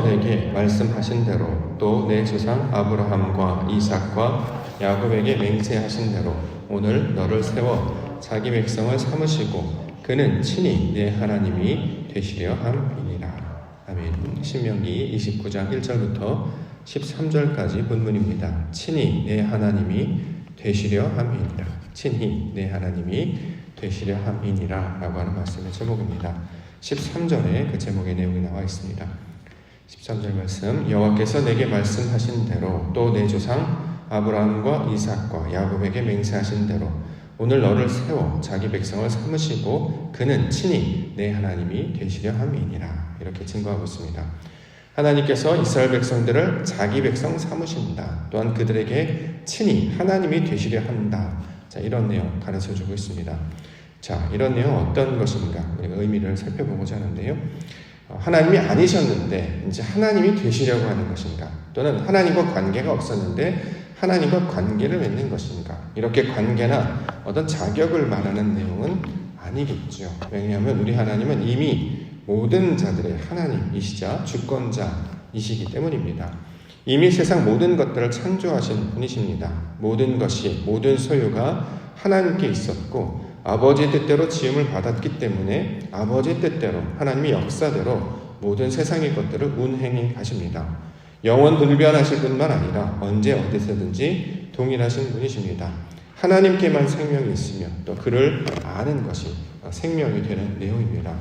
내게 말씀하신 대로 또 내 조상 아브라함과 이삭과 야곱에게 맹세하신 대로 오늘 너를 세워 자기 백성을 삼으시고 그는 친히 내 하나님이 되시려 함이니라. 아멘. 신명기 29장 1절부터 13절까지 본문입니다. 친히 내 하나님이 되시려 함이니라. 친히 내 하나님이 되시려 함이니라 라고 하는 말씀의 제목입니다. 13절에 그 제목의 내용이 나와 있습니다. 13절 말씀, 여호와께서 내게 말씀하신 대로 또 내 조상 아브라함과 이삭과 야곱에게 맹세하신 대로 오늘 너를 세워 자기 백성을 삼으시고 그는 친히 내 하나님이 되시려 함이니라. 이렇게 증거하고 있습니다. 하나님께서 이스라엘 백성들을 자기 백성 삼으신다. 또한 그들에게 친히 하나님이 되시려 한다. 자, 이런 내용 가르쳐주고 있습니다. 자, 이런 내용 어떤 것인가 우리가 의미를 살펴보고자 하는데요. 하나님이 아니셨는데 이제 하나님이 되시려고 하는 것인가, 또는 하나님과 관계가 없었는데 하나님과 관계를 맺는 것인가, 이렇게 관계나 어떤 자격을 말하는 내용은 아니겠죠. 왜냐하면 우리 하나님은 이미 모든 자들의 하나님이시자 주권자이시기 때문입니다. 이미 세상 모든 것들을 창조하신 분이십니다. 모든 것이, 모든 소유가 하나님께 있었고 아버지의 뜻대로 지음을 받았기 때문에 아버지의 뜻대로 하나님의 역사대로 모든 세상의 것들을 운행해 가십니다. 영원 불변하실 뿐만 아니라 언제 어디서든지 동일하신 분이십니다. 하나님께만 생명이 있으면 또 그를 아는 것이 생명이 되는 내용입니다.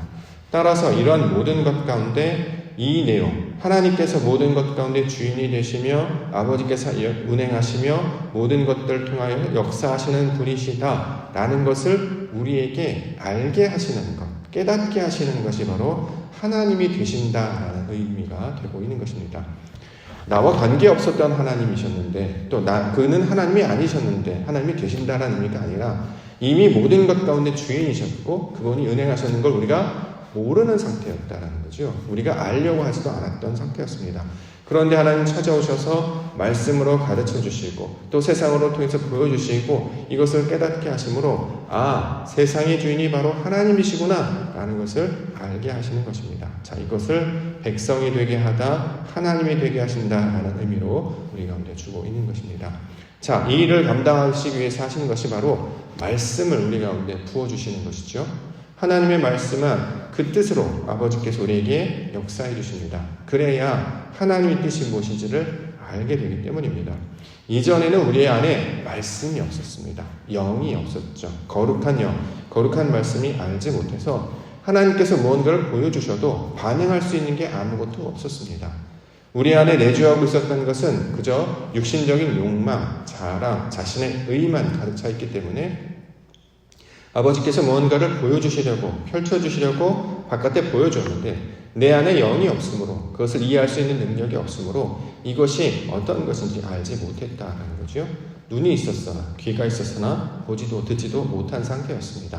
따라서 이러한 모든 것 가운데 이 내용, 하나님께서 모든 것 가운데 주인이 되시며 아버지께서 운행하시며 모든 것들을 통하여 역사하시는 분이시다 라는 것을 우리에게 알게 하시는 것, 깨닫게 하시는 것이 바로 하나님이 되신다라는 의미가 되고 있는 것입니다. 나와 관계없었던 하나님이셨는데 또 그는 하나님이 아니셨는데 하나님이 되신다라는 의미가 아니라 이미 모든 것 가운데 주인이셨고 그분이 은행하셨는 걸 우리가 모르는 상태였다라는 거죠. 우리가 알려고 하지도 않았던 상태였습니다. 그런데 하나님 찾아오셔서 말씀으로 가르쳐 주시고 또 세상으로 통해서 보여주시고 이것을 깨닫게 하심으로 세상의 주인이 바로 하나님이시구나 라는 것을 알게 하시는 것입니다. 자, 이것을 백성이 되게 하다 하나님이 되게 하신다라는 의미로 우리 가운데 주고 있는 것입니다. 자, 이 일을 감당하시기 위해서 하시는 것이 바로 말씀을 우리 가운데 부어주시는 것이죠. 하나님의 말씀은 그 뜻으로 아버지께서 우리에게 역사해 주십니다. 그래야 하나님의 뜻이 무엇인지를 알게 되기 때문입니다. 이전에는 우리 안에 말씀이 없었습니다. 영이 없었죠. 거룩한 영, 거룩한 말씀이 알지 못해서 하나님께서 무언가를 보여주셔도 반응할 수 있는 게 아무것도 없었습니다. 우리 안에 내주하고 있었던 것은 그저 육신적인 욕망, 자랑, 자신의 의만 가득 있기 때문에 아버지께서 무언가를 보여주시려고, 펼쳐주시려고 바깥에 보여줬는데 내 안에 영이 없으므로, 그것을 이해할 수 있는 능력이 없으므로 이것이 어떤 것인지 알지 못했다라는 거죠. 눈이 있었으나, 귀가 있었으나 보지도 듣지도 못한 상태였습니다.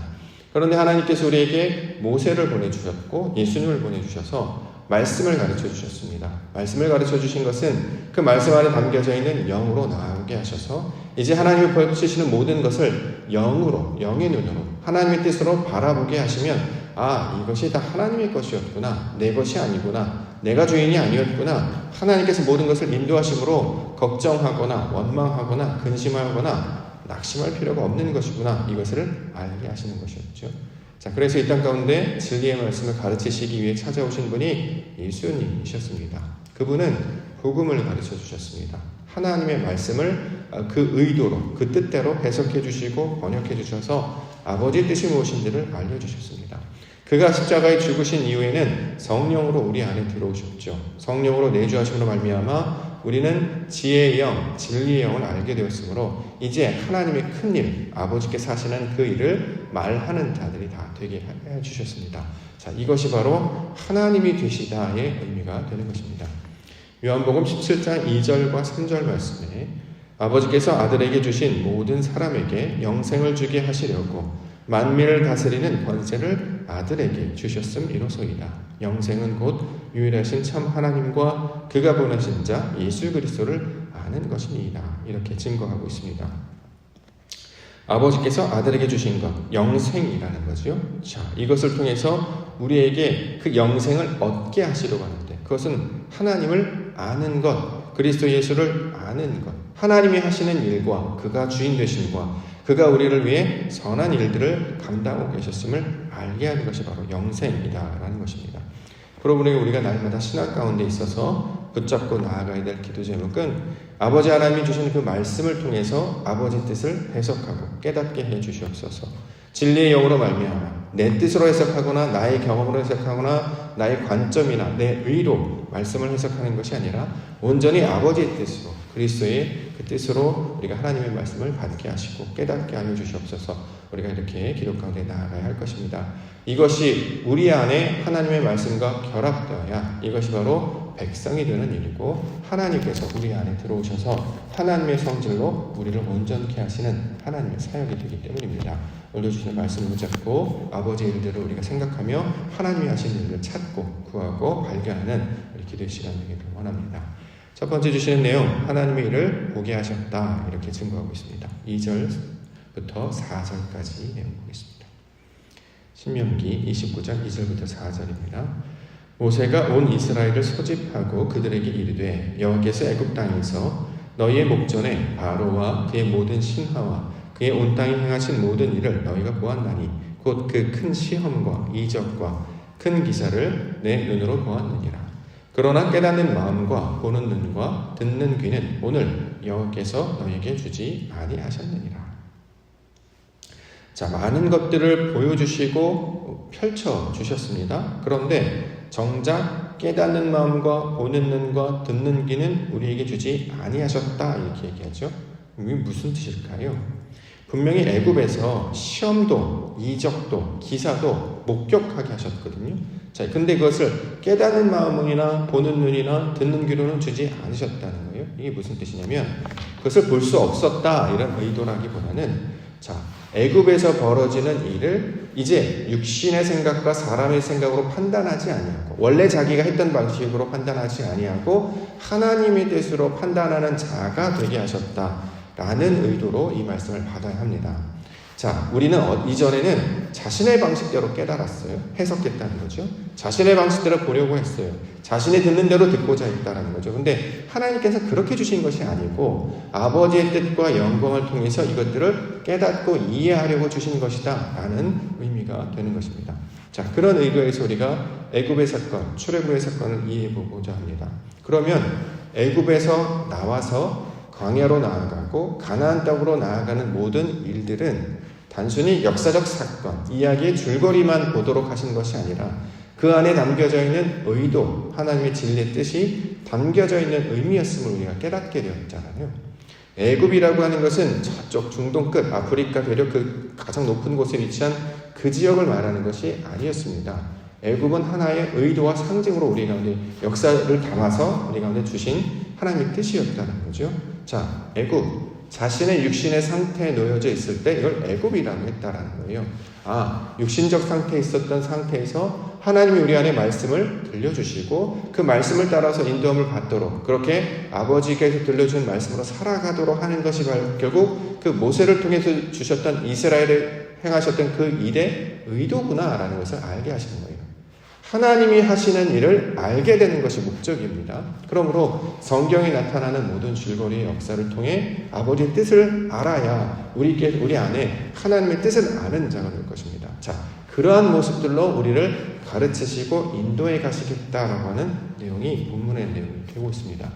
그런데 하나님께서 우리에게 모세를 보내주셨고 예수님을 보내주셔서 말씀을 가르쳐 주셨습니다. 말씀을 가르쳐 주신 것은 그 말씀 안에 담겨져 있는 영으로 나오게 하셔서 이제 하나님이 보여주시는 모든 것을 영으로, 영의 눈으로 하나님의 뜻으로 바라보게 하시면 이것이 다 하나님의 것이었구나, 내 것이 아니구나, 내가 주인이 아니었구나, 하나님께서 모든 것을 인도하심으로 걱정하거나 원망하거나 근심하거나 낙심할 필요가 없는 것이구나, 이것을 알게 하시는 것이었죠. 자, 그래서 이 땅 가운데 진리의 말씀을 가르치시기 위해 찾아오신 분이 예수님이셨습니다. 그분은 복음을 가르쳐 주셨습니다. 하나님의 말씀을 그 의도로, 그 뜻대로 해석해 주시고 번역해 주셔서 아버지의 뜻이 무엇인지를 알려주셨습니다. 그가 십자가에 죽으신 이후에는 성령으로 우리 안에 들어오셨죠. 성령으로 내주하심으로 말미암아 우리는 지혜의 영, 진리의 영을 알게 되었으므로 이제 하나님의 큰 일, 아버지께서 하시는 그 일을 말하는 자들이 다 되게 해주셨습니다. 자, 이것이 바로 하나님이 되시다의 의미가 되는 것입니다. 요한복음 17장 2절과 3절 말씀에 아버지께서 아들에게 주신 모든 사람에게 영생을 주게 하시려고 만민을 다스리는 권세를 아들에게 주셨음이로소이다. 영생은 곧 유일하신 참 하나님과 그가 보내신 자 예수 그리스도를 아는 것이니이다. 이렇게 증거하고 있습니다. 아버지께서 아들에게 주신 것, 영생이라는 거죠. 자, 이것을 통해서 우리에게 그 영생을 얻게 하시려고 하는데 그것은 하나님을 아는 것, 그리스도 예수를 아는 것, 하나님이 하시는 일과 그가 주인 되심과 그가 우리를 위해 선한 일들을 감당하고 계셨음을 알게 하는 것이 바로 영생이다라는 것입니다. 그러므로 우리가 날마다 신앙 가운데 있어서 붙잡고 나아가야 될 기도 제목은 아버지 하나님이 주신 그 말씀을 통해서 아버지 뜻을 해석하고 깨닫게 해 주시옵소서. 진리의 영으로 말미암아 내 뜻으로 해석하거나 나의 경험으로 해석하거나 나의 관점이나 내 의로 말씀을 해석하는 것이 아니라 온전히 아버지의 뜻으로 그리스도의 그 뜻으로 우리가 하나님의 말씀을 받게 하시고 깨닫게 하여 주시옵소서. 우리가 이렇게 기도 가운데 나아가야 할 것입니다. 이것이 우리 안에 하나님의 말씀과 결합되어야 이것이 바로 백성이 되는 일이고 하나님께서 우리 안에 들어오셔서 하나님의 성질로 우리를 온전케 하시는 하나님의 사역이 되기 때문입니다. 올려주시는 말씀을 붙잡고 아버지의 일들을 우리가 생각하며 하나님이 하신 일을 찾고 구하고 발견하는 우리 기도의 시간 되기를 원합니다. 첫 번째 주시는 내용, 하나님의 일을 보게 하셨다 이렇게 증거하고 있습니다. 2절부터 4절까지 내용 보겠습니다. 신명기 29장 2절부터 4절입니다. 모세가 온 이스라엘을 소집하고 그들에게 이르되 여호와께서 애굽 땅에서 너희의 목전에 바로와 그의 모든 신하와 그의 온 땅에 행하신 모든 일을 너희가 보았나니 곧 그 큰 시험과 이적과 큰 기사를 내 눈으로 보았느니라. 그러나 깨닫는 마음과 보는 눈과 듣는 귀는 오늘 여호와께서 너희에게 주지 아니하셨느니라. 자, 많은 것들을 보여주시고 펼쳐주셨습니다. 그런데 정작 깨닫는 마음과 보는 눈과 듣는 귀는 우리에게 주지 아니하셨다 이렇게 얘기하죠. 이게 무슨 뜻일까요? 분명히 애굽에서 시험도 이적도 기사도 목격하게 하셨거든요. 자, 근데 그것을 깨닫는 마음이나 보는 눈이나 듣는 귀로는 주지 않으셨다는 거예요. 이게 무슨 뜻이냐면 그것을 볼 수 없었다 이런 의도라기보다는 자, 애굽에서 벌어지는 일을 이제 육신의 생각과 사람의 생각으로 판단하지 아니하고 원래 자기가 했던 방식으로 판단하지 아니하고 하나님의 뜻으로 판단하는 자가 되게 하셨다라는 의도로 이 말씀을 받아야 합니다. 자, 우리는 이전에는 자신의 방식대로 깨달았어요. 해석했다는 거죠. 자신의 방식대로 보려고 했어요. 자신이 듣는 대로 듣고자 했다는 거죠. 근데 하나님께서 그렇게 주신 것이 아니고 아버지의 뜻과 영광을 통해서 이것들을 깨닫고 이해하려고 주신 것이다 라는 의미가 되는 것입니다. 자, 그런 의도에서 우리가 애굽의 사건, 출애굽의 사건을 이해해보고자 합니다. 그러면 애굽에서 나와서 광야로 나아가고 가나안 땅으로 나아가는 모든 일들은 단순히 역사적 사건, 이야기의 줄거리만 보도록 하신 것이 아니라 그 안에 담겨져 있는 의도, 하나님의 진리의 뜻이 담겨져 있는 의미였음을 우리가 깨닫게 되었잖아요. 애굽이라고 하는 것은 저쪽 중동 끝, 아프리카 대륙 그 가장 높은 곳에 위치한 그 지역을 말하는 것이 아니었습니다. 애굽은 하나의 의도와 상징으로 우리 가운데 역사를 담아서 우리 가운데 주신 하나님의 뜻이었다는 거죠. 자, 애굽. 자신의 육신의 상태에 놓여져 있을 때 이걸 애굽이라고 했다라는 거예요. 아, 육신적 상태에 있었던 상태에서 하나님이 우리 안에 말씀을 들려주시고 그 말씀을 따라서 인도함을 받도록 그렇게 아버지께서 들려준 말씀으로 살아가도록 하는 것이 결국 그 모세를 통해서 주셨던 이스라엘에 행하셨던 그 일의 의도구나라는 것을 알게 하시는 거예요. 하나님이 하시는 일을 알게 되는 것이 목적입니다. 그러므로 성경에 나타나는 모든 줄거리의 역사를 통해 아버지의 뜻을 알아야 우리 안에 하나님의 뜻을 아는 자가 될 것입니다. 자, 그러한 모습들로 우리를 가르치시고 인도해 가시겠다라고 하는 내용이 본문의 내용이 되고 있습니다.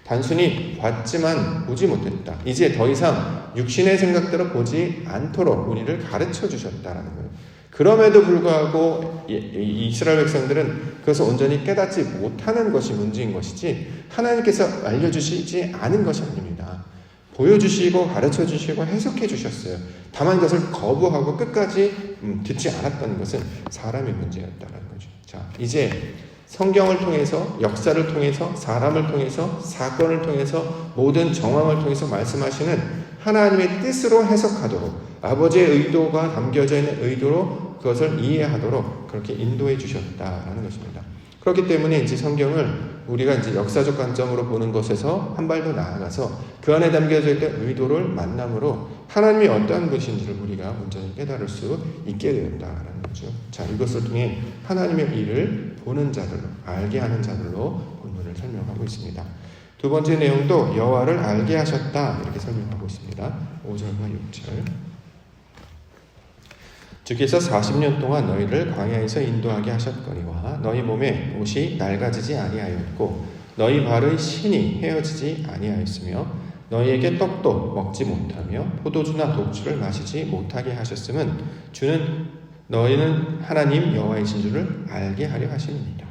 단순히 봤지만 보지 못했다. 이제 더 이상 육신의 생각대로 보지 않도록 우리를 가르쳐 주셨다라는 거예요. 그럼에도 불구하고 이스라엘 백성들은 그것을 온전히 깨닫지 못하는 것이 문제인 것이지 하나님께서 알려주시지 않은 것이 아닙니다. 보여주시고 가르쳐주시고 해석해 주셨어요. 다만 그것을 거부하고 끝까지 듣지 않았다는 것은 사람의 문제였다는 거죠. 자, 이제 성경을 통해서 역사를 통해서 사람을 통해서 사건을 통해서 모든 정황을 통해서 말씀하시는 하나님의 뜻으로 해석하도록 아버지의 의도가 담겨져 있는 의도로 그것을 이해하도록 그렇게 인도해 주셨다라는 것입니다. 그렇기 때문에 이제 성경을 우리가 이제 역사적 관점으로 보는 것에서 한 발 더 나아가서 그 안에 담겨져 있는 의도를 만남으로 하나님이 어떠한 분이신지를 우리가 온전히 깨달을 수 있게 된다라는 거죠. 자, 이것을 통해 하나님의 일을 보는 자들로, 알게 하는 자들로 본문을 설명하고 있습니다. 두 번째 내용도 여호와를 알게 하셨다 이렇게 설명하고 있습니다. 5절과 6절. 주께서 40년 동안 너희를 광야에서 인도하게 하셨거니와 너희 몸에 옷이 낡아지지 아니하였고 너희 발의 신이 헤어지지 아니하였으며 너희에게 떡도 먹지 못하며 포도주나 독주를 마시지 못하게 하셨음은 주는 너희는 하나님 여호와이신 줄을 알게 하려 하심이니라.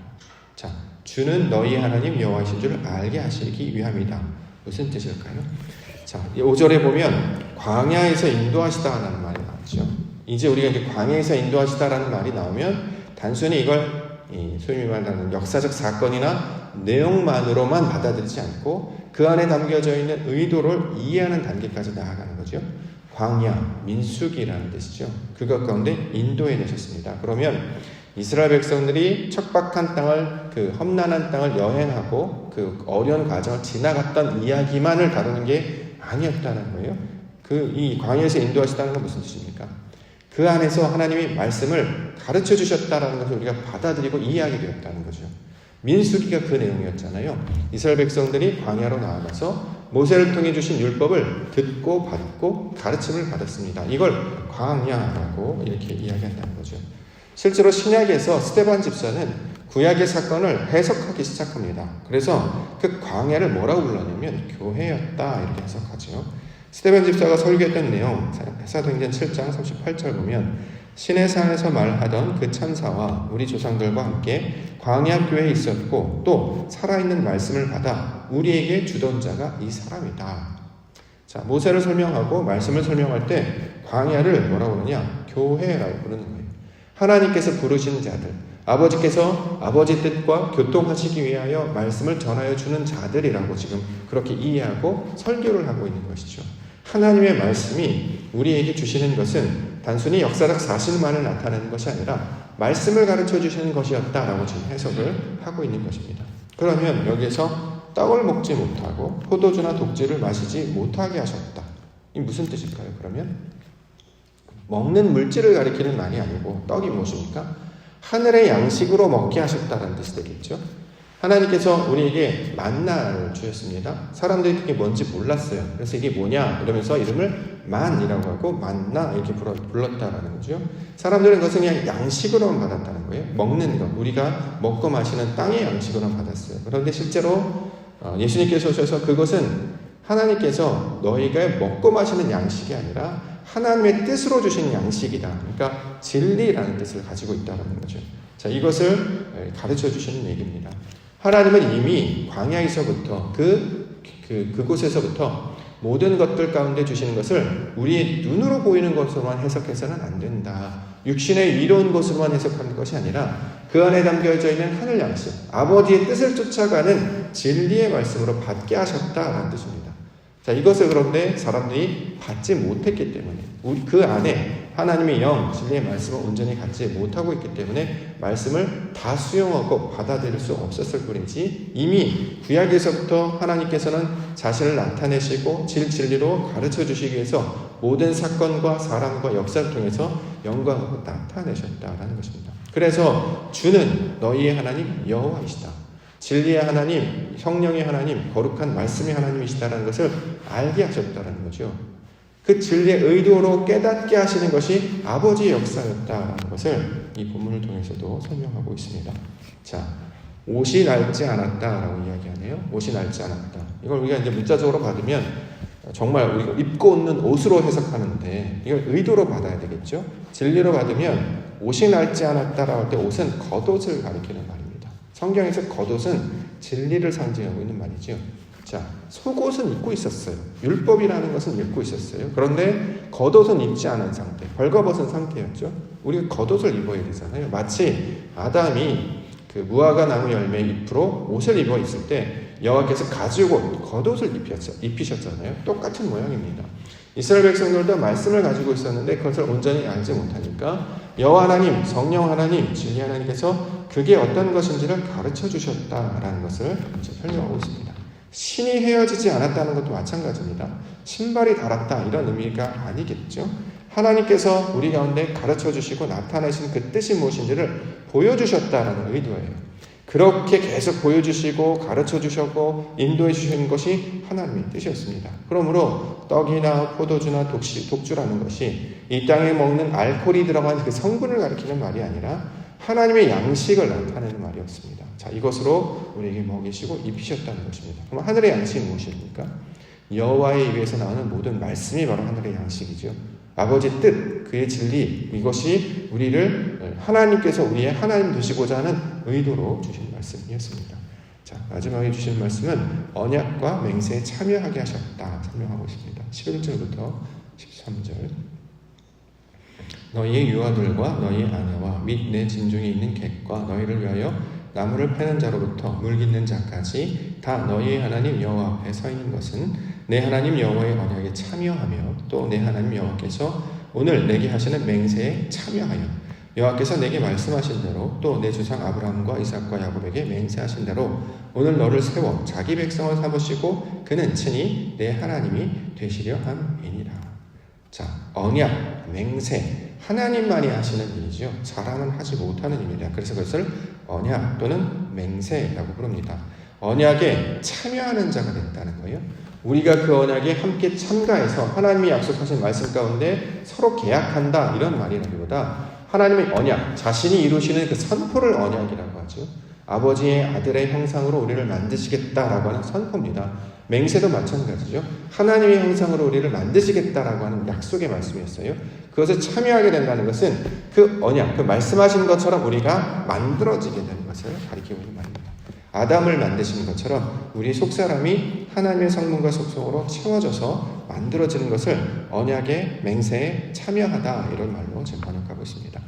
자, 주는 너희 하나님 여호와이신 줄을 알게 하시기 위함이다. 무슨 뜻일까요? 자, 5절에 보면 광야에서 인도하시다라는 말이 나왔죠. 이제 우리가 이제 광야에서 인도하시다라는 말이 나오면 단순히 이걸 소위 말하는 역사적 사건이나 내용만으로만 받아들이지 않고 그 안에 담겨져 있는 의도를 이해하는 단계까지 나아가는 거죠. 광야, 민수기라는 뜻이죠. 그것 가운데 인도해 내셨습니다. 그러면 이스라엘 백성들이 척박한 땅을, 그 험난한 땅을 여행하고 그 어려운 과정을 지나갔던 이야기만을 다루는 게 아니었다는 거예요. 이 광야에서 인도하시다는 건 무슨 뜻입니까? 그 안에서 하나님이 말씀을 가르쳐 주셨다라는 것을 우리가 받아들이고 이해하게 되었다는 거죠. 민수기가 그 내용이었잖아요. 이스라엘 백성들이 광야로 나아가서 모세를 통해 주신 율법을 듣고 받고 가르침을 받았습니다. 이걸 광야라고 이렇게 이야기한다는 거죠. 실제로 신약에서 스데반 집사는 구약의 사건을 해석하기 시작합니다. 그래서 그 광야를 뭐라고 불렀냐면 교회였다 이렇게 해석하죠. 스데반 집사가 설교했던 내용 사도행전 7장 38절 보면 신의 산에서 말하던 그 천사와 우리 조상들과 함께 광야 교회에 있었고 또 살아있는 말씀을 받아 우리에게 주던 자가 이 사람이다. 자, 모세를 설명하고 말씀을 설명할 때 광야를 뭐라고 그러냐? 교회라고 부르는 거예요. 하나님께서 부르신 자들, 아버지께서 아버지 뜻과 교통하시기 위하여 말씀을 전하여 주는 자들이라고 지금 그렇게 이해하고 설교를 하고 있는 것이죠. 하나님의 말씀이 우리에게 주시는 것은 단순히 역사적 사실만을 나타내는 것이 아니라 말씀을 가르쳐 주시는 것이었다라고 지금 해석을 하고 있는 것입니다. 그러면 여기에서 떡을 먹지 못하고 포도주나 독주를 마시지 못하게 하셨다. 이 무슨 뜻일까요? 그러면 먹는 물질을 가리키는 말이 아니고 떡이 무엇입니까? 하늘의 양식으로 먹게 하셨다는 뜻이 되겠죠. 하나님께서 우리에게 만나를 주셨습니다. 사람들이 그게 뭔지 몰랐어요. 그래서 이게 뭐냐 이러면서 이름을 만이라고 하고 만나 이렇게 불렀다라는 거죠. 사람들은 그것을 그냥 양식으로만 받았다는 거예요. 먹는 것, 우리가 먹고 마시는 땅의 양식으로만 받았어요. 그런데 실제로 예수님께서 오셔서 그것은 하나님께서 너희가 먹고 마시는 양식이 아니라 하나님의 뜻으로 주신 양식이다. 그러니까 진리라는 뜻을 가지고 있다는 거죠. 자, 이것을 가르쳐 주시는 얘기입니다. 하나님은 이미 광야에서부터 그곳에서부터 모든 것들 가운데 주시는 것을 우리의 눈으로 보이는 것으로만 해석해서는 안 된다. 육신의 이로운 것으로만 해석하는 것이 아니라 그 안에 담겨져 있는 하늘 양식, 아버지의 뜻을 쫓아가는 진리의 말씀으로 받게 하셨다라는 뜻입니다. 자, 이것을 그런데 사람들이 받지 못했기 때문에 그 안에 하나님의 영, 진리의 말씀을 온전히 갖지 못하고 있기 때문에 말씀을 다 수용하고 받아들일 수 없었을 뿐이지 이미 구약에서부터 하나님께서는 자신을 나타내시고 진리로 가르쳐 주시기 위해서 모든 사건과 사람과 역사를 통해서 영광으로 나타내셨다라는 것입니다. 그래서 주는 너희의 하나님 여호와이시다. 진리의 하나님, 성령의 하나님, 거룩한 말씀의 하나님이시다라는 것을 알게 하셨다는 거죠. 그 진리의 의도로 깨닫게 하시는 것이 아버지의 역사였다라는 것을 이 본문을 통해서도 설명하고 있습니다. 자, 옷이 낡지 않았다라고 이야기하네요. 옷이 낡지 않았다. 이걸 우리가 이제 문자적으로 받으면 정말 우리가 입고 있는 옷으로 해석하는데 이걸 의도로 받아야 되겠죠. 진리로 받으면 옷이 낡지 않았다라고 할 때 옷은 겉옷을 가리키는 말입니다. 성경에서 겉옷은 진리를 상징하고 있는 말이죠. 자, 속옷은 입고 있었어요. 율법이라는 것은 입고 있었어요. 그런데 겉옷은 입지 않은 상태, 벌거벗은 상태였죠. 우리가 겉옷을 입어야 되잖아요. 마치 아담이 그 무화과 나무 열매 잎으로 옷을 입어 있을 때 여호와께서 가죽옷, 겉옷을 입히셨잖아요. 똑같은 모양입니다. 이스라엘 백성들도 말씀을 가지고 있었는데 그것을 온전히 알지 못하니까 여호와 하나님, 성령 하나님, 진리 하나님께서 그게 어떤 것인지를 가르쳐 주셨다라는 것을 설명하고 있습니다. 신이 헤어지지 않았다는 것도 마찬가지입니다. 신발이 닳았다 이런 의미가 아니겠죠. 하나님께서 우리 가운데 가르쳐 주시고 나타내신 그 뜻이 무엇인지를 보여주셨다라는 의도예요. 그렇게 계속 보여주시고 가르쳐 주셨고 인도해 주신 것이 하나님의 뜻이었습니다. 그러므로 떡이나 포도주나 독주라는 것이 이 땅에 먹는 알코올이 들어간 그 성분을 가리키는 말이 아니라 하나님의 양식을 나타내는 말이었습니다. 자, 이것으로 우리에게 먹이시고 입히셨다는 것입니다. 그럼 하늘의 양식이 무엇입니까? 여호와의 입에서 나오는 모든 말씀이 바로 하늘의 양식이죠. 아버지의 뜻, 그의 진리, 이것이 우리를 하나님께서 우리의 하나님 되시고자 하는 의도로 주신 말씀이었습니다. 자, 마지막에 주신 말씀은 언약과 맹세에 참여하게 하셨다 설명하고 있습니다. 11절부터 13절. 너희의 유아들과 너희 아내와 및 내 진중에 있는 객과 너희를 위하여 나무를 패는 자로부터 물 깃는 자까지 다 너희의 하나님 여호와 앞에 서 있는 것은 내 하나님 여호와의 언약에 참여하며 또 내 하나님 여호와께서 오늘 내게 하시는 맹세에 참여하여 여호와께서 내게 말씀하신 대로 또 내 조상 아브라함과 이삭과 야곱에게 맹세하신 대로 오늘 너를 세워 자기 백성을 삼으시고 그는 친히 내 하나님이 되시려 함이니라. 자, 언약, 맹세, 하나님만이 하시는 일이죠. 사람은 하지 못하는 일이라. 그래서 그것을 언약 또는 맹세라고 부릅니다. 언약에 참여하는 자가 됐다는 거예요. 우리가 그 언약에 함께 참가해서 하나님이 약속하신 말씀 가운데 서로 계약한다 이런 말이라기보다 하나님의 언약, 자신이 이루시는 그 선포를 언약이라고 하죠. 아버지의 아들의 형상으로 우리를 만드시겠다라고 하는 선포입니다. 맹세도 마찬가지죠. 하나님의 형상으로 우리를 만드시겠다라고 하는 약속의 말씀이었어요. 그것을 참여하게 된다는 것은 그 언약, 그 말씀하신 것처럼 우리가 만들어지게 되는 것을 가리키고 있는 말입니다. 아담을 만드시는 것처럼 우리 속사람이 하나님의 성분과 속성으로 채워져서 만들어지는 것을 언약의 맹세에 참여하다 이런 말로 지금 번역하고 있습니다.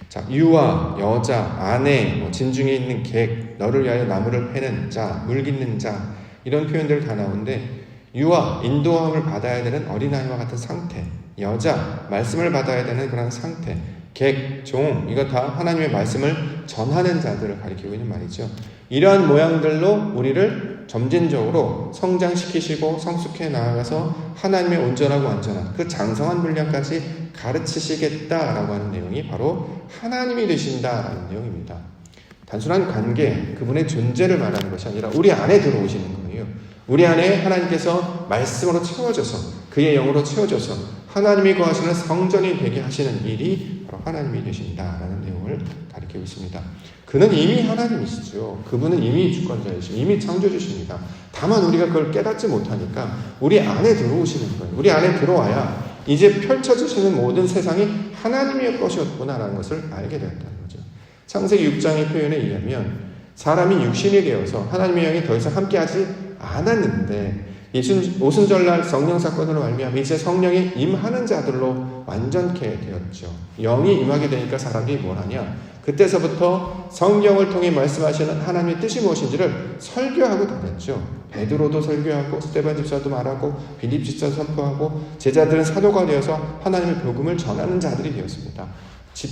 자, 유아, 여자, 아내, 진중에 있는 객, 너를 위하여 나무를 패는 자, 물 깃는 자 이런 표현들 다 나오는데 유아, 인도함을 받아야 되는 어린아이와 같은 상태, 여자, 말씀을 받아야 되는 그런 상태, 객, 종, 이거 다 하나님의 말씀을 전하는 자들을 가리키고 있는 말이죠. 이러한 모양들로 우리를 점진적으로 성장시키시고 성숙해 나아가서 하나님의 온전하고 완전한 그 장성한 분량까지 가르치시겠다라고 하는 내용이 바로 하나님이 되신다라는 내용입니다. 단순한 관계, 그분의 존재를 말하는 것이 아니라 우리 안에 들어오시는 거예요. 우리 안에 하나님께서 말씀으로 채워져서 그의 영으로 채워져서 하나님이 거하시는 성전이 되게 하시는 일이 바로 하나님이 되신다라는 내용을 가리키고 있습니다. 그는 이미 하나님이시죠. 그분은 이미 주권자이시고 이미 창조주십니다. 다만 우리가 그걸 깨닫지 못하니까 우리 안에 들어오시는 거예요. 우리 안에 들어와야 이제 펼쳐지시는 모든 세상이 하나님의 것이었구나라는 것을 알게 되었다는 거죠. 창세기 6장의 표현에 의하면 사람이 육신이 되어서 하나님의 영이 더 이상 함께하지 않았는데 오순절날 성령 사건으로 말미암아 이제 성령이 임하는 자들로 완전케 되었죠. 영이 임하게 되니까 사람들이 뭘 하냐? 그때서부터 성령을 통해 말씀하시는 하나님의 뜻이 무엇인지를 설교하고 다녔죠. 베드로도 설교하고 스데반 집사도 말하고 빌립 집사도 선포하고 제자들은 사도가 되어서 하나님의 복음을 전하는 자들이 되었습니다.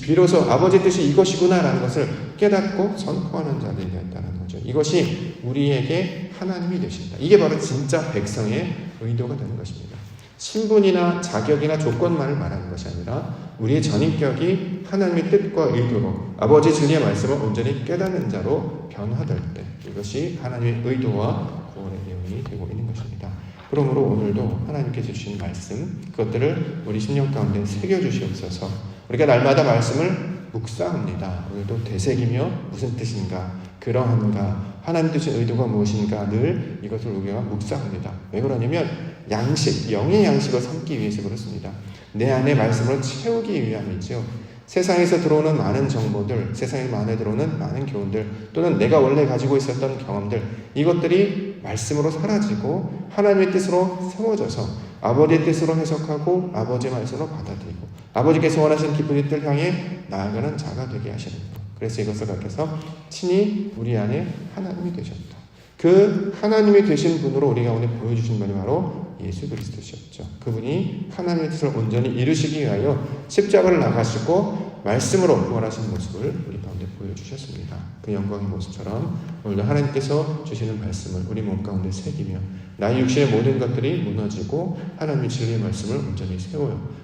비로소 아버지의 뜻이 이것이구나라는 것을 깨닫고 선포하는 자들이 되었다는 거죠. 이것이 우리에게 하나님이 되신다. 이게 바로 진짜 백성의 의도가 되는 것입니다. 신분이나 자격이나 조건만을 말하는 것이 아니라 우리의 전인격이 하나님의 뜻과 의도로 아버지 진리의 말씀을 온전히 깨닫는 자로 변화될 때 이것이 하나님의 의도와 구원의 내용이 되고 있는 것입니다. 그러므로 오늘도 하나님께서 주신 말씀 그것들을 우리 심령 가운데 새겨주시옵소서. 우리가 날마다 말씀을 묵상합니다. 오늘도 되새기며 무슨 뜻인가, 그러한가, 하나님 뜻의 의도가 무엇인가 늘 이것을 우리가 묵상합니다. 왜 그러냐면 양식, 영의 양식을 삼기 위해서 그렇습니다. 내 안에 말씀을 채우기 위함이죠. 세상에서 들어오는 많은 정보들, 세상에 안에 들어오는 많은 교훈들, 또는 내가 원래 가지고 있었던 경험들, 이것들이 말씀으로 사라지고 하나님의 뜻으로 세워져서 아버지의 뜻으로 해석하고 아버지의 말씀으로 받아들이고 아버지께서 원하시는 기쁜 뜻을 향해 나아가는 자가 되게 하시는 것. 그래서 이것을 가르쳐서 친히 우리 안에 하나님이 되셨다. 그 하나님이 되신 분으로 우리가 오늘 보여주신 분이 바로 예수 그리스도셨죠. 그분이 하나님의 뜻을 온전히 이루시기 위하여 십자가를 나가시고 말씀으로 부활하신 모습을 우리 가운데 보여주셨습니다. 그 영광의 모습처럼 오늘도 하나님께서 주시는 말씀을 우리 몸 가운데 새기며 나의 육신의 모든 것들이 무너지고 하나님의 진리의 말씀을 온전히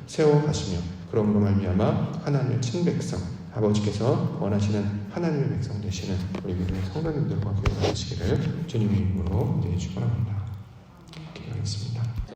세워가시며 그러므로 말미암아 하나님의 친백성 아버지께서 원하시는 하나님의 백성 되시는 우리 믿음의 성도님들과 교회 되시기를 주님의 이름으로 기도해 축원합니다.